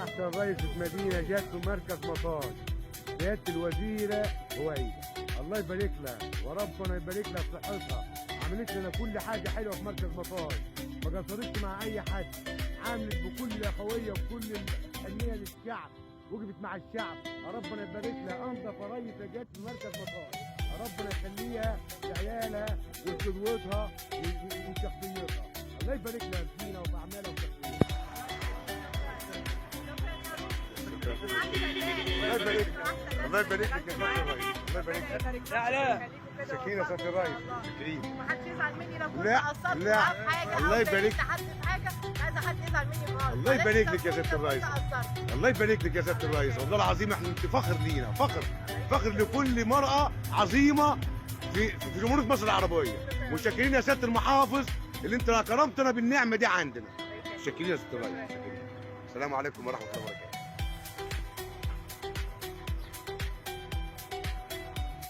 احسن رئيسة مدينه جت في مركز مطار سياده الوزيره هويدا، الله يبارك لها وربنا يبارك لها في صحتها. عملت لنا كل حاجه حلوه في مركز مطار، ما قصرتش مع اي حد، عملت بكل اخويه وبكل الحنيه للشعب، وقفت مع الشعب. ربنا يبارك لها، انظف رئيسه جت في مركز مطار، ربنا يخليها لعيالها وقدوتها وشخصيتها. الله يبارك لها فينا وفي اعمالها وشخصيتها. الله يبارك لك، الله يبارك لك يا سيادة الرئيس، الله يبارك لك. لا لا سكينة يا سيادة الرئيس، كريم. محدش يزعل مني لو كنت لا، قصرت لا. معاه في حاجه الله او يبارك. ضايقت حد في حاجه، مش عايزه حد يزعل مني خالص. الله يبارك لك يا ولكن سيادة لو كنت الرئيس. قصرت. الله يبارك لك يا سيادة الرئيس، والله العظيم احنا انت فخر لينا، فخر لكل مرأة عظيمة في جمهورية مصر العربية. متشكرين يا سيادة المحافظ اللي انت كرمتنا بالنعمة دي عندنا. متشكرين يا سيادة الرئيس، متشكرين. السلام عليكم ورحمة الله وبركاته.